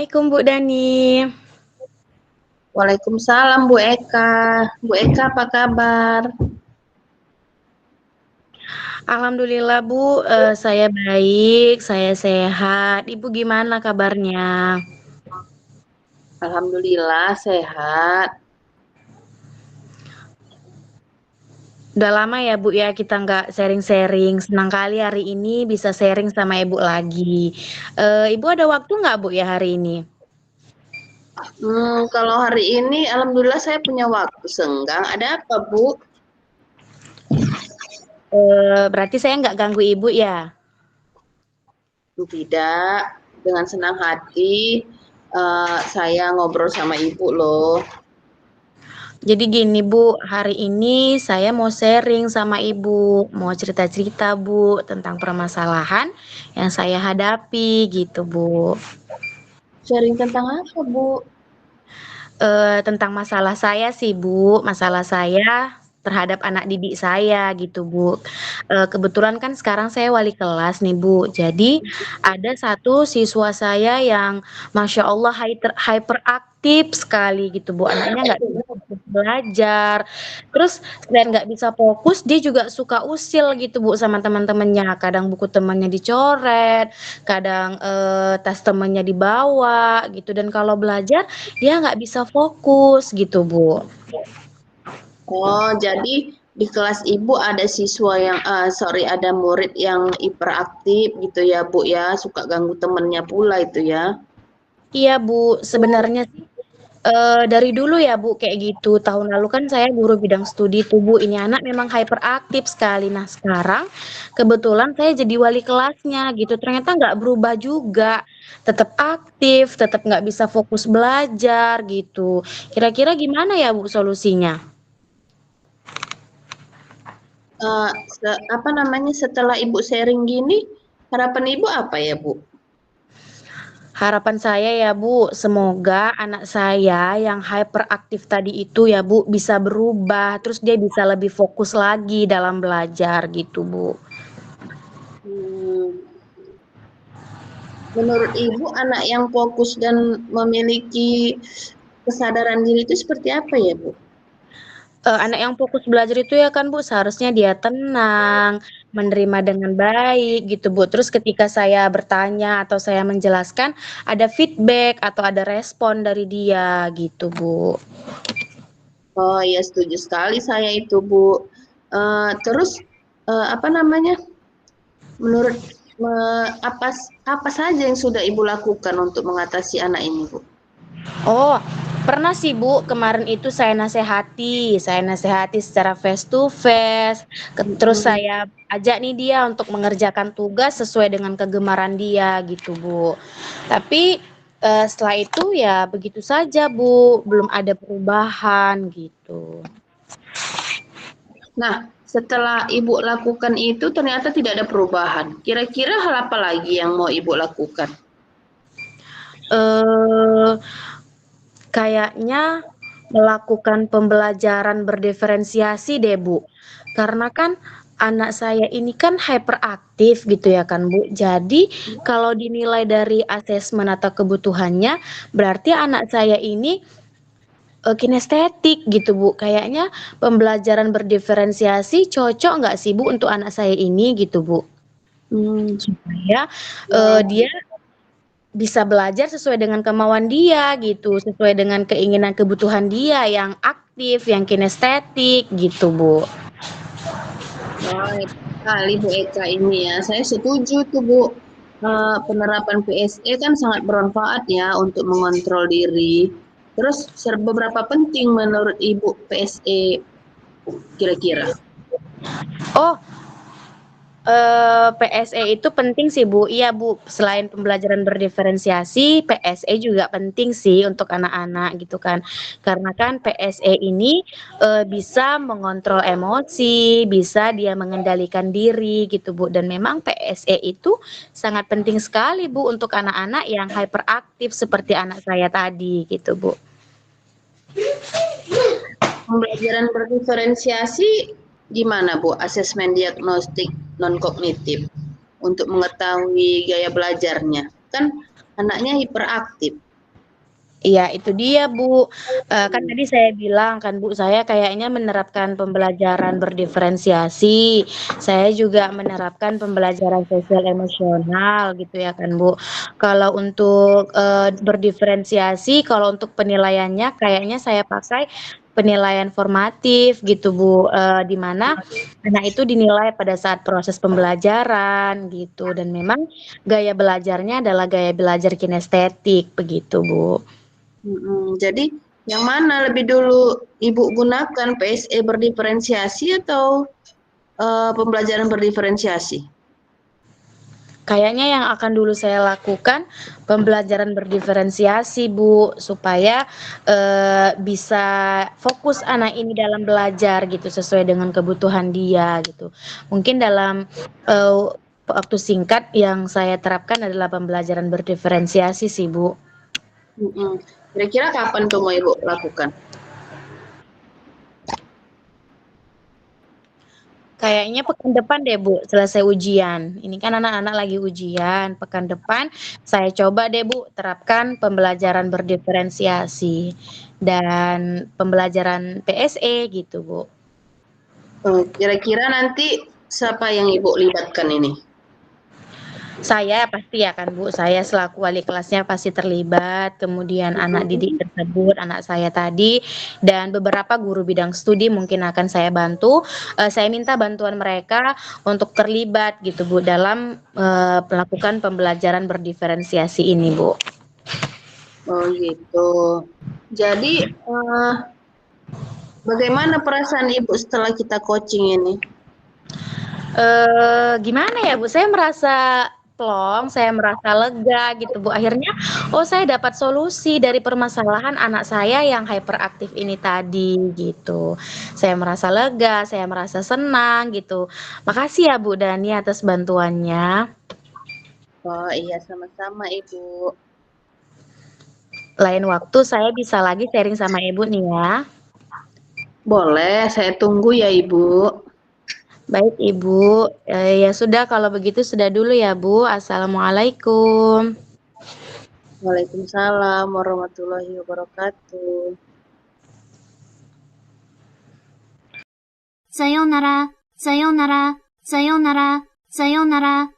Assalamualaikum Bu Dani. Waalaikumsalam Bu Eka. Bu Eka apa kabar? Alhamdulillah Bu, saya baik, saya sehat. Ibu gimana kabarnya? Alhamdulillah sehat. Udah lama ya Bu ya kita nggak sharing-sharing. Senang kali hari ini bisa sharing sama Ibu lagi. Ibu ada waktu nggak Bu ya hari ini? Kalau hari ini alhamdulillah saya punya waktu senggang. Ada apa Bu? Berarti saya nggak ganggu Ibu ya? Tidak, dengan senang hati saya ngobrol sama Ibu loh. Jadi gini Bu, hari ini saya mau sharing sama Ibu, mau cerita-cerita Bu tentang permasalahan yang saya hadapi gitu Bu. Sharing tentang apa Bu? Tentang masalah saya sih Bu, masalah saya terhadap anak didik saya gitu Bu. Kebetulan kan sekarang saya wali kelas nih Bu, jadi ada satu siswa saya yang Masya Allah hyperaktif sekali gitu Bu, anaknya nggak bisa fokus belajar, terus selain nggak bisa fokus, dia juga suka usil gitu Bu sama teman-temannya, kadang buku temannya dicoret, kadang tas temannya dibawa gitu, dan kalau belajar dia nggak bisa fokus gitu, Bu. Oh, jadi di kelas Ibu ada siswa yang, ada murid yang hiperaktif gitu ya Bu ya, suka ganggu temennya pula itu ya. Iya, Bu, sebenarnya sih, dari dulu ya, Bu, kayak gitu. Tahun lalu kan saya guru bidang studi tuh, Bu, ini anak memang hyperaktif sekali. Nah, sekarang kebetulan saya jadi wali kelasnya gitu, ternyata nggak berubah juga, tetap aktif, tetap nggak bisa fokus belajar gitu. Kira-kira gimana ya, Bu, solusinya? Apa namanya, setelah Ibu sharing gini, harapan Ibu apa ya, Bu? Harapan saya ya Bu, semoga anak saya yang hyperaktif tadi itu ya Bu bisa berubah, terus dia bisa lebih fokus lagi dalam belajar gitu Bu. Hmm, menurut Ibu, anak yang fokus dan memiliki kesadaran diri itu seperti apa ya, Bu? Anak yang fokus belajar itu ya kan Bu, seharusnya dia tenang, menerima dengan baik gitu Bu. Terus ketika saya bertanya atau saya menjelaskan, ada feedback atau ada respon dari dia gitu Bu. Oh ya, setuju sekali saya itu, Bu. Terus apa namanya? Menurut apa apa saja yang sudah Ibu lakukan untuk mengatasi anak ini, Bu? Oh, pernah sih Bu, kemarin itu saya nasehati secara face to face, terus Hmm. saya ajak nih dia untuk mengerjakan tugas sesuai dengan kegemaran dia gitu Bu. Tapi setelah itu ya begitu saja Bu, belum ada perubahan gitu. Nah, setelah Ibu lakukan itu ternyata tidak ada perubahan. Kira-kira hal apa lagi yang mau Ibu lakukan? Eh Kayaknya melakukan pembelajaran berdiferensiasi deh, Bu. Karena kan anak saya ini kan hyperaktif gitu ya kan, Bu. Jadi kalau dinilai dari asesmen atau kebutuhannya, berarti anak saya ini kinestetik gitu, Bu. Kayaknya pembelajaran berdiferensiasi cocok nggak sih, Bu, untuk anak saya ini gitu, Bu. Hmm. Supaya Ya. dia bisa belajar sesuai dengan kemauan dia gitu, sesuai dengan keinginan kebutuhan dia yang aktif, yang kinestetik gitu, Bu. Baik sekali Bu Eka ini ya. Saya setuju tuh Bu. Penerapan PSE kan sangat bermanfaat ya untuk mengontrol diri. Terus beberapa penting menurut Ibu PSE kira-kira? Oh, PSE itu penting sih, Bu. Iya, Bu, selain pembelajaran berdiferensiasi, PSE juga penting sih untuk anak-anak gitu kan. Karena kan PSE ini, bisa mengontrol emosi, bisa dia mengendalikan diri gitu, Bu, dan memang PSE itu sangat penting sekali, Bu, untuk anak-anak yang hyperaktif seperti anak saya tadi gitu, Bu. Pembelajaran berdiferensiasi gimana Bu? Asesmen diagnostik non kognitif untuk mengetahui gaya belajarnya. Kan anaknya hiperaktif. Iya, itu dia, Bu. Kan Hmm. tadi saya bilang kan, Bu, saya kayaknya menerapkan pembelajaran berdiferensiasi. Saya juga menerapkan pembelajaran sosial emosional gitu ya kan, Bu. Kalau untuk, berdiferensiasi, kalau untuk penilaiannya kayaknya saya pakai penilaian formatif gitu, Bu, di mana anak itu dinilai pada saat proses pembelajaran gitu dan memang gaya belajarnya adalah gaya belajar kinestetik begitu, Bu. Jadi yang mana lebih dulu Ibu gunakan PSE berdiferensiasi atau pembelajaran berdiferensiasi? Kayaknya yang akan dulu saya lakukan pembelajaran berdiferensiasi, Bu, supaya, bisa fokus anak ini dalam belajar gitu, sesuai dengan kebutuhan dia gitu. Mungkin dalam, eee, waktu singkat yang saya terapkan adalah pembelajaran berdiferensiasi sih, Bu. Mhm. Kira-kira kapan tuh mau Ibu lakukan? Kayaknya pekan depan deh, Bu, selesai ujian. Ini kan anak-anak lagi ujian, pekan depan saya coba deh, Bu, terapkan pembelajaran berdiferensiasi dan pembelajaran PSE gitu, Bu. Kira-kira nanti siapa yang Ibu libatkan ini? Saya pasti ya kan, Bu, saya selaku wali kelasnya pasti terlibat, kemudian anak didik Mhm. tersebut, anak saya tadi, dan beberapa guru bidang studi mungkin akan saya bantu, saya minta bantuan mereka untuk terlibat gitu, Bu, dalam, melakukan pembelajaran berdiferensiasi ini, Bu. Oh gitu. Jadi bagaimana perasaan Ibu setelah kita coaching ini? Gimana ya, Bu, saya merasa plong, saya merasa lega gitu, Bu. Akhirnya, oh saya dapat solusi dari permasalahan anak saya yang hyperaktif ini tadi, gitu. Saya merasa lega, saya merasa senang gitu. Makasih ya, Bu Dani atas bantuannya. Oh iya sama-sama Ibu. Lain waktu saya bisa lagi sharing sama Ibu nih ya. Boleh, saya tunggu ya Ibu. Baik Ibu, ya sudah kalau begitu sudah dulu ya Bu. Assalamualaikum. Waalaikumsalam warahmatullahi wabarakatuh. さようなら、さようなら、さようなら、さようなら。